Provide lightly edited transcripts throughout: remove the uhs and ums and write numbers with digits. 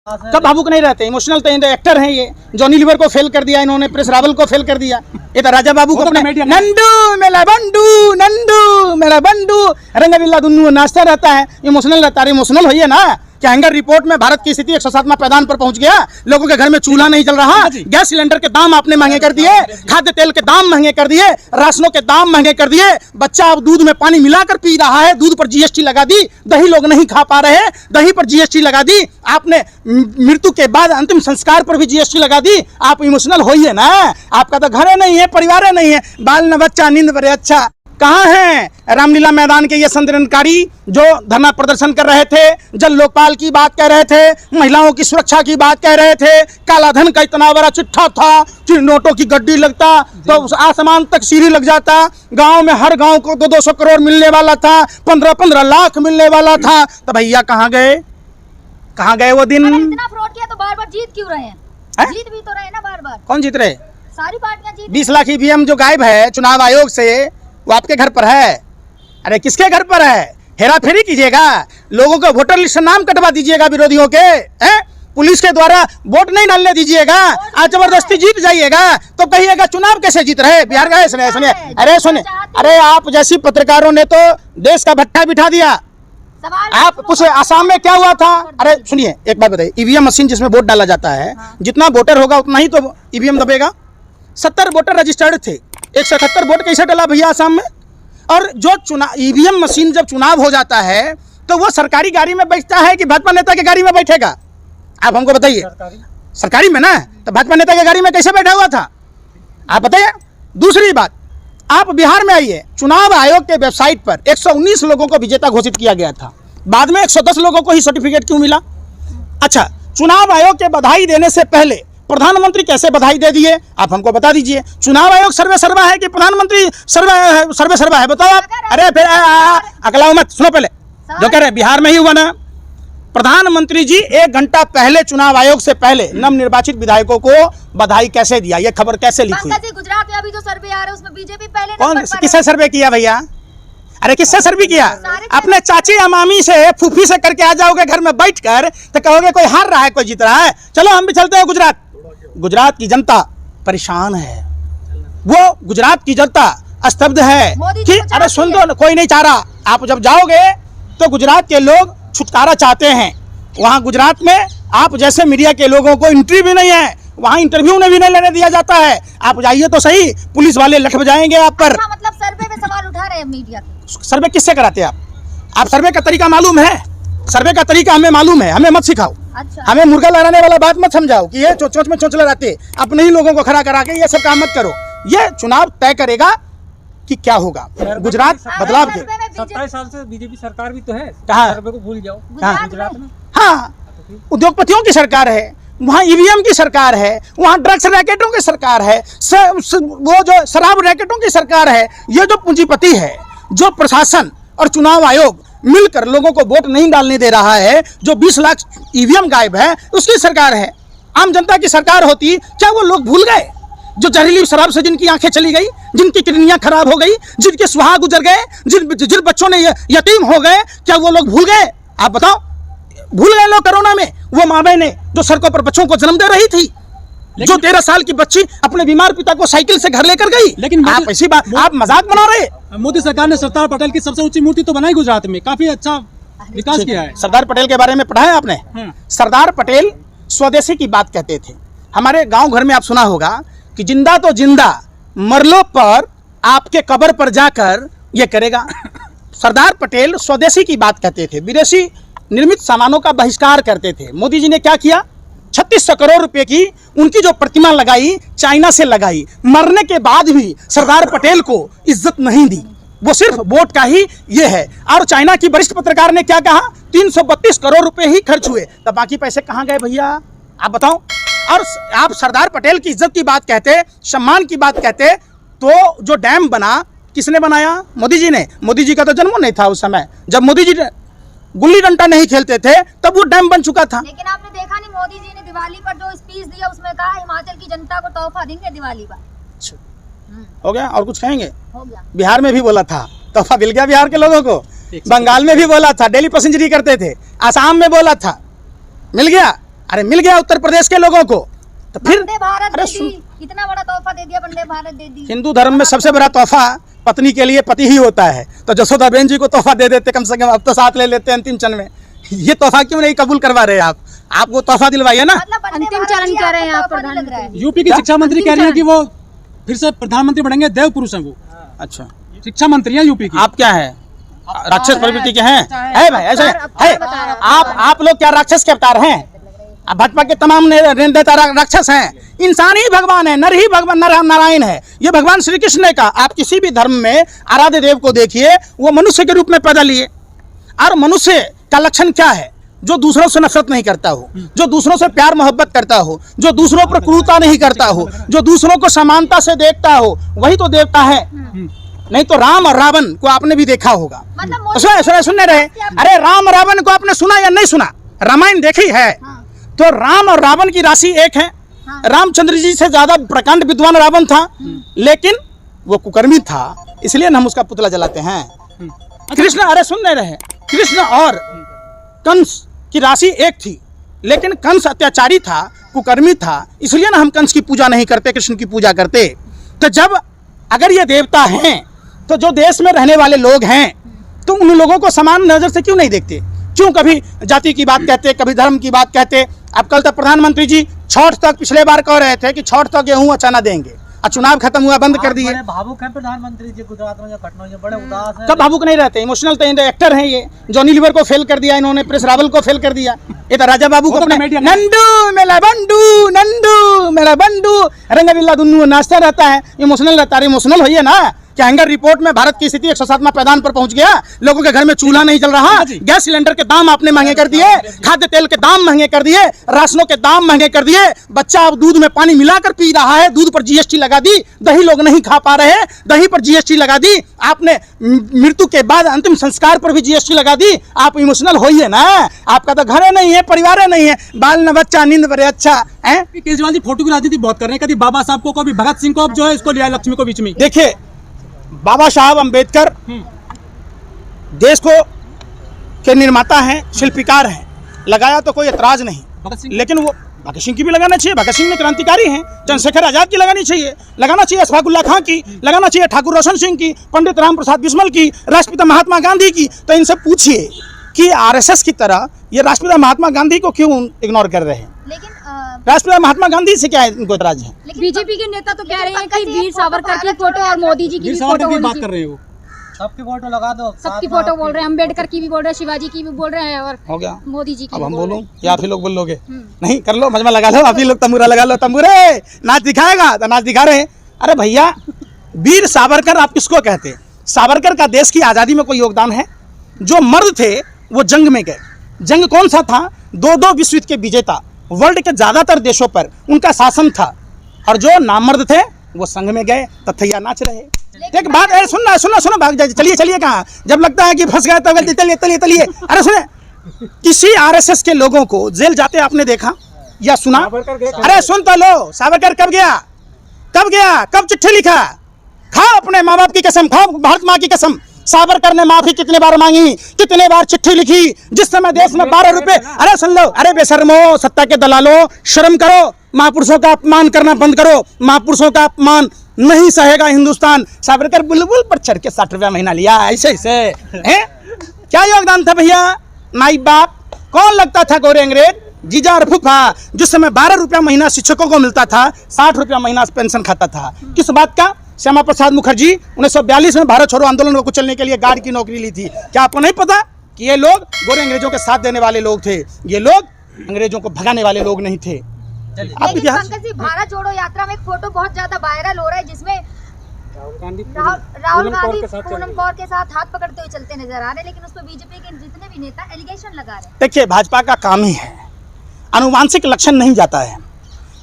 कब भावुक नहीं रहते, इमोशनल तो एक्टर हैं ये। जॉनी लीवर को फेल कर दिया इन्होंने, प्रेस रावल को फेल कर दिया। ये तो राजा बाबू को अपने नंदू मेरा बंडू, नंदू मेरा बंडू रंगबिल्ला दुन्नू नाचता रहता है, इमोशनल रहता है। इमोशनल होइए ना कि हैंगर रिपोर्ट में भारत की स्थिति 107वां पैदान पर पहुंच गया। लोगों के घर में चूल्हा नहीं जल रहा, गैस सिलेंडर के दाम आपने महंगे कर दिए, खाद्य तेल के दाम महंगे कर दिए, राशनों के दाम महंगे कर दिए। बच्चा अब दूध में पानी मिलाकर पी रहा है, दूध पर जीएसटी लगा दी। दही लोग नहीं खा पा रहे, दही पर जीएसटी लगा दी। आपने मृत्यु के बाद अंतिम संस्कार पर भी जीएसटी लगा दी। आप इमोशनल होइए ना, आपका तो घर नहीं है, परिवार नहीं है, बाल न बच्चा नींद बड़े अच्छा। कहाँ हैं रामलीला मैदान के ये संदर्शनकारी जो धरना प्रदर्शन कर रहे थे, जल लोकपाल की बात कह रहे थे, महिलाओं की सुरक्षा की बात कह रहे थे, काला धन का इतना बड़ा चिट्ठा था, नोटों की गड्डी लगता तो आसमान तक सीढ़ी लग जाता। गांव में हर गांव को 200 करोड़ मिलने वाला था, 15-15 लाख मिलने वाला था। तो भैया कहाँ गए, कहाँ गए वो दिन? इतना फ्रॉड किया तो बार बार जीत क्यों रहे हैं? जीत भी तो रहे ना बार बार। कौन जीत रहे? सारी पार्टियां जीत। 20 लाख ईवीएम जो गायब है चुनाव आयोग से, वो आपके घर पर है। अरे किसके घर पर है? हेरा फेरी कीजिएगा, लोगों को वोटर लिस्ट से नाम कटवा दीजिएगा विरोधियों के, हैं? पुलिस के द्वारा वोट नहीं डालने दीजिएगा, आज जबरदस्ती जीत जाइएगा तो कहिएगा चुनाव कैसे जीत रहे बिहार का। सुनिए सुनिए, अरे सुनिए, अरे आप जैसी पत्रकारों ने तो देश का भट्टा बिठा दिया। आप पूछे आसाम में क्या हुआ था? अरे सुनिए एक बात बताइए, ईवीएम मशीन जिसमें वोट डाला जाता है, जितना वोटर होगा उतना ही तो ईवीएम दबेगा। 70 वोटर रजिस्टर्ड थे, 178 वोट कैसे डाला भैया आसाम में? और जो चुनाव ईवीएम मशीन जब चुनाव हो जाता है तो वो सरकारी गाड़ी में बैठता है कि भाजपा नेता की गाड़ी में बैठेगा? आप हमको बताइए। सरकारी में ना, तो भाजपा नेता की गाड़ी में कैसे बैठा हुआ था आप बताइए। दूसरी बात, आप बिहार में आइए, चुनाव आयोग के वेबसाइट पर 119 लोगों को विजेता घोषित किया गया था, बाद में 110 लोगों को ही सर्टिफिकेट क्यों मिला? अच्छा, चुनाव आयोग के बधाई देने से पहले प्रधानमंत्री कैसे बधाई दे दिए? आप हमको बता दीजिए। चुनाव आयोग सर्वे सर्वा है कि प्रधानमंत्री सर्वे सर्वा है? बताओ आप। अरे फिर अगला मत सुनो, पहले जो कह रहे बिहार में ही हुआ ना, प्रधानमंत्री जी 1 घंटा पहले चुनाव आयोग से पहले नवनिर्वाचित विधायकों को बधाई कैसे दिया? ये खबर कैसे लीक हुई? गुजरात में अभी जो सर्वे आ रहा है उसमें बीजेपी पहले कौन किससे सर्वे किया भैया? अरे किससे सर्वे किया? अपने चाची अमामी से फूफी से करके आ जाओगे घर में बैठकर, तो कहोगे कोई हार रहा है कोई जीत रहा है। चलो हम भी चलते हैं गुजरात। गुजरात की जनता परेशान है, वो गुजरात की जनता स्तब्ध है कि अरे सुन दो, कोई नहीं चाह रहा। आप जब जाओगे तो गुजरात के लोग छुटकारा चाहते हैं। वहाँ गुजरात में आप जैसे मीडिया के लोगों को एंट्री भी नहीं है, वहाँ इंटरव्यू भी नहीं लेने दिया जाता है। आप जाइए तो सही, पुलिस वाले लठ बजाएंगे आप पर। मतलब सर्वे पे सवाल उठा रहे हैं मीडिया। सर्वे किससे कराते हैं आप? सर्वे का तरीका मालूम है? सर्वे का तरीका हमें मालूम है, हमें मत सिखाओ। अच्छा। हमें मुर्गा लड़ाने वाला बात मत समझाओ कि ये चोंच में चोंच लड़ाते, अपने ही लोगों को खड़ा करा के ये सब काम मत करो। ये चुनाव तय करेगा कि क्या होगा। गुजरात बदलाव के 27 साल से बीजेपी सरकार भी तो है, कहाँ सर्वे को भूल जाओ। गुजरात में हाँ, उद्योगपतियों की सरकार है, वहाँ ईवीएम की सरकार है, वहाँ ड्रग्स रैकेटों की सरकार है, वो जो शराब रैकेटों की सरकार है। ये जो पूंजीपति है, जो प्रशासन और चुनाव आयोग मिलकर लोगों को वोट नहीं डालने दे रहा है, जो 20 लाख ईवीएम गायब है, उसकी सरकार है। आम जनता की सरकार होती, क्या वो लोग भूल गए? जो जहरीली शराब से जिनकी आंखें चली गई, जिनकी किडनियां खराब हो गई, जिनके सुहाग गुजर गए, जिन बच्चों ने यतीम हो गए, क्या वो लोग भूल गए? आप बताओ, भूल गए लोग? कोरोना में वो माँ बहनें जो सड़कों पर बच्चों को जन्म दे रही थी, जो 13 साल की बच्ची अपने बीमार पिता को साइकिल से घर लेकर गई। लेकिन आप ऐसी बात, आप मजाक बना रहे। मोदी सरकार ने सरदार पटेल की सबसे ऊंची मूर्ति तो बनाई गुजरात में, काफी अच्छा विकास किया है। सरदार पटेल के बारे में पढ़ा है आपने? सरदार पटेल स्वदेशी की बात कहते थे। हमारे गांव घर में आप सुना होगा कि जिंदा तो जिंदा, मरलो पर आपके कब्र पर जाकर ये करेगा। सरदार पटेल स्वदेशी की बात कहते थे, विदेशी निर्मित सामानों का बहिष्कार करते थे। मोदी जी ने क्या किया? 3600 करोड़ रुपए की उनकी जो प्रतिमा लगाई, चाइना से लगाई। मरने के बाद भी सरदार पटेल को इज्जत नहीं दी, वो सिर्फ वोट का ही ये है। और चाइना की वरिष्ठ पत्रकार ने क्या कहा? 332 करोड़ रुपए ही खर्च हुए, तो बाकी पैसे कहाँ गए भैया? आप बताओ। और आप सरदार पटेल की इज्जत की बात कहते, सम्मान की बात कहते, तो जो डैम बना किसने बनाया? मोदी जी ने। मोदी जी का तो जन्म नहीं था उस समय, जब मोदी जी गुल्ली डंडा नहीं खेलते थे तब वो डैम बन चुका था। लेकिन आपने देखा नहीं, मोदी जी ने दिवाली पर जो स्पीच दिया उसमें कहा हिमाचल की जनता को तोहफा देंगे दिवाली पर। हो गया? और कुछ कहेंगे? हो गया। बिहार में भी बोला था, तोहफा मिल गया बिहार के लोगों को। बंगाल में भी बोला था, डेली पैसेंजरी करते थे। आसाम में बोला था, मिल गया। अरे मिल गया उत्तर प्रदेश के लोगों को, तो फिर वंदे भारत अरे दे दी, इतना बड़ा तोहफा दे दिया, वंदे भारत दे दी। हिंदू धर्म में सबसे बड़ा तोहफा पत्नी के लिए पति ही होता है, तो जसोदा बहन जी को तोहफा दे देते कम से कम, अब तो साथ ले लेते हैं अंतिम क्षण में। ये तोहफा क्यों नहीं कबूल करवा रहे आप वो तोहफा दिलवाइए ना। मतलब वंदे अंतिम भारत चरण जी कह रहे हैं आपको आप तोहफा नहीं लग रहा है। यूपी की शिक्षा मंत्री कह रही है कि वो फिर से प्रधानमंत्री बनेंगे, देव पुरुष हैं वो। अच्छा, शिक्षा मंत्री हैं यूपी की। आप क्या है, राक्षस प्रवृत्ति के हैं? है भाई ऐसे है? आप लोग क्या राक्षस के अवतार हैं? अब भाजपा के तमाम नेता राक्षस हैं, इंसान ही भगवान है, नर ही भगवान, नर नारायण है। ये भगवान श्री कृष्ण ने कहा। आप किसी भी धर्म में आराध्य देव को देखिए, वो मनुष्य के रूप में पैदा लिए, और मनुष्य का लक्षण क्या है? जो दूसरों से नफरत नहीं करता हो, जो दूसरों से प्यार मोहब्बत करता हो, जो दूसरों पर क्रूरता नहीं करता हो, जो दूसरों को समानता से देखता हो, वही तो देवता है। नहीं तो राम और रावण को आपने भी देखा होगा। मतलब सुनने रहे, अरे राम रावण को आपने सुना या नहीं सुना? रामायण देखी है? तो राम और रावण की राशि एक है। रामचंद्र जी से ज्यादा प्रकांड विद्वान रावण था, लेकिन वो कुकर्मी था, इसलिए हम उसका पुतला जलाते हैं। कृष्ण, अरे सुनने रहे, कृष्ण और कंस की राशि एक थी, लेकिन कंस अत्याचारी था, कुकर्मी था, इसलिए ना हम कंस की पूजा नहीं करते, कृष्ण की पूजा करते। तो जब अगर ये देवता हैं, तो जो देश में रहने वाले लोग हैं, तो उन लोगों को समान नजर से क्यों नहीं देखते? क्यों कभी जाति की बात कहते, कभी धर्म की बात कहते? अब कल तक प्रधानमंत्री जी छठ तक पिछले बार कह रहे थे कि छठ तक गेहूं अच्छा ना देंगे, और चुनाव खत्म हुआ, बंद कर दिए। भावुक हैं प्रधानमंत्री जी, गुजरात में जो घटना हुई, बड़े उदास हैं। कब भावुक नहीं रहते? इमोशनल तो एक्टर हैं ये। जॉनी लीवर को फेल कर दिया इन्होंने, प्रेस रावल को फेल कर दिया। ये तो राजा बाबू को अपने नंदू मेरा बंडू, नंदू मेरा बंडू, रंगबिल्ला दुन्नू नाचता रहता है, इमोशनल रहता है। इमोशनल होइए ना। क्या हैंगर रिपोर्ट में भारत की स्थिति 107वां पैदान पर पहुंच गया? लोगों के घर में चूल्हा नहीं जल रहा, गैस सिलेंडर के दाम आपने महंगे कर दिए, खाद्य तेल के दाम महंगे कर दिए, राशनों के दाम महंगे कर दिए, बच्चा अब दूध में पानी मिलाकर पी रहा है, दूध पर जीएसटी लगा दी, दही लोग नहीं खा पा रहे, दही पर जीएसटी लगा दी आपने, मृत्यु के बाद अंतिम संस्कार पर भी जीएसटी लगा दी। आप इमोशनल होइए ना। आपका तो घर नहीं है, परिवार नहीं है, बाल न बच्चा नींद बड़े अच्छा है। केजरीवाल जी फोटो की राजनीति बहुत कर रहे हैं, कभी बाबा साहब को, कभी भगत सिंह को, अब जो है इसको लिया लक्ष्मी को बीच में। देखिए, बाबा साहब अम्बेडकर देश को के निर्माता हैं, शिल्पकार हैं, लगाया तो कोई एतराज नहीं, लेकिन वो भगत सिंह की भी लगाना चाहिए। भगत सिंह ने क्रांतिकारी हैं। चंद्रशेखर आजाद की लगानी चाहिए, लगाना चाहिए अशफाकुल्ला खां की, लगाना चाहिए ठाकुर रोशन सिंह की, पंडित राम प्रसाद बिस्मिल की, राष्ट्रपिता महात्मा गांधी की। तो इनसे पूछिए कि आरएसएस की तरह ये राष्ट्रपिता महात्मा गांधी को क्यों इग्नोर कर रहे हैं? लेकिन राष्ट्रपिता महात्मा गांधी से क्या इनको एतराज है? बीजेपी के नेता तो कह रहे हैं कि वीर सावरकर की फोटो और मोदी जी की वीर भी सावरकर फोटो की बात होनी कर चाहिए। रहे हो, सबकी फोटो लगा दो, सबकी फोटो बोल रहे हैं, अम्बेडकर की भी बोल रहे हैं, शिवाजी की भी बोल रहे हैं, और हो गया। मोदी जी की अब भी हम बोल रहे बोलूं हैं। या आप ही लोग बोल लोगे? नहीं, कर लो, मजमा लगा लो, आप ही लोग तंबूरा लगा लो, तंबूरे नाच दिखाएगा तो नाच दिखा रहे हैं। अरे भैया, वीर सावरकर आप किसको कहते हैं? सावरकर का देश की आज़ादी में कोई योगदान है? जो मर्द थे वो जंग में गए। जंग कौन सा था? दो विश्व युद्ध के विजेता, वर्ल्ड के ज्यादातर देशों पर उनका शासन था, और जो नामर्द थे वो संघ में गए, तथैया नाच रहे। एक बात, अरे सुनना सुनना सुनो, भाग जाइए, चलिए चलिए, कहाँ जब लगता है कि फंस गए तो चलिए चलिए चलिए। अरे सुने, किसी आरएसएस के लोगों को जेल जाते आपने देखा या सुना? अरे सुन तो लो, सावरकर कब गया, कब गया, कब चिट्ठी लिखा? खाओ अपने माँ बाप की कसम, खाओ भारत माँ की कसम। सावरकर ने माफी कितने बार मांगी, कितने बार चिट्ठी लिखी, जिस समय देश में 12 रुपए। अरे सुन लो, अरे बेशर्मो, सत्ता के दलालों, शर्म करो, महापुरुषों का अपमान करना बंद करो। महापुरुषों का अपमान नहीं सहेगा हिंदुस्तान। सावरकर बुलबुल पर चढ़ के 60 रुपया महीना लिया, ऐसे ऐसे हैं। क्या योगदान था भैया? नाई बाप कौन लगता था गोरे अंग्रेज? जीजा और फूफा। जिस समय 12 रुपया महीना शिक्षकों को मिलता था, 60 रुपया महीना पेंशन खाता था। किस बात का? श्यामा प्रसाद मुखर्जी 1942 में भारत छोड़ो आंदोलन को कुचलने के लिए गार्ड की नौकरी ली थी। क्या आपको नहीं पता कि ये लोग गोरे अंग्रेजों के साथ देने वाले लोग थे? ये लोग अंग्रेजों को भगाने वाले लोग नहीं थे। लेकिन पंकज जी, भारत जोड़ो यात्रा में एक फोटो बहुत ज्यादा वायरल हो रहा है, जिसमें राहुल गांधी पूनम कौर के साथ हाथ पकड़ते हुए चलते नजर आ रहे हैं, लेकिन उस पर बीजेपी के जितने भी नेता एलिगेशन लगा रहे हैं। देखिए, भाजपा का काम ही है, अनुवांशिक लक्षण नहीं जाता है।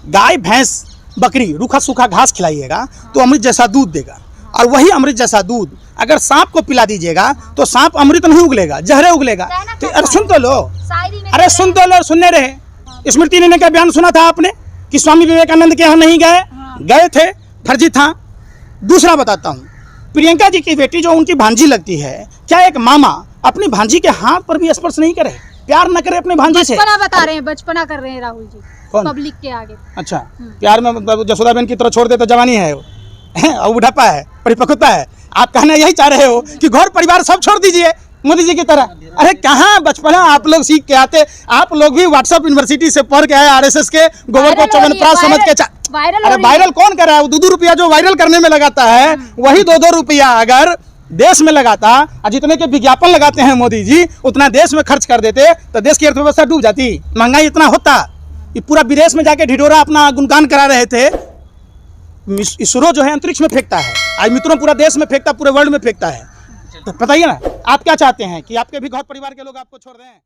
गाय भैंस बकरी रूखा सूखा घास खिलाइएगा तो अमृत जैसा दूध देगा, और वही अमृत जैसा दूध अगर सांप को पिला दीजिएगा तो सांप अमृत नहीं उगलेगा, जहरे उगलेगा। तो अरे सुन तो लो, अरे सुन तो लो, सुनने रहे। स्मृति ईरानी का बयान सुना था आपने कि स्वामी विवेकानंद के यहाँ नहीं गए? गए थे, फर्जी था। दूसरा बताता हूँ, प्रियंका जी की बेटी जो उनकी भांजी लगती है, क्या एक मामा अपनी भांजी के हाथ पर भी स्पर्श नहीं करे? प्यार न करे अपने भांजे से। बचपना बता रहे हैं, बचपना कर रहे हैं राहुल जी कौन? पब्लिक के आगे। अच्छा, प्यार में जसोदाबेन की तरह छोड़ दे तो जवानी है वो, और बुढ़ापा है, परिपक्वता है। आप कहना यही चाह रहे हो कि घर परिवार सब छोड़ दीजिए मोदी जी की तरह? अरे कहाँ बचपना आप लोग सीख के आते। आप लोग भी व्हाट्सएप यूनिवर्सिटी से पढ़ के आए, आरएसएस के गोबर को च्यवनप्राश समझ के अरे वायरल कौन कर रहा है? 2-2 रुपया जो वायरल करने में लगाता है, वही 2-2 रुपया अगर देश में लगाता, और जितने के विज्ञापन लगाते हैं मोदी जी उतना देश में खर्च कर देते तो देश की अर्थव्यवस्था डूब जाती, महंगाई इतना होता। ये पूरा विदेश में जाके ढिढोरा अपना गुणगान करा रहे थे। इसरो जो है अंतरिक्ष में फेंकता है, आज मित्रों पूरा देश में फेंकता, पूरे वर्ल्ड में फेंकता है। तो बताइए ना, आप क्या चाहते हैं कि आपके भी घर परिवार के लोग आपको छोड़ दें?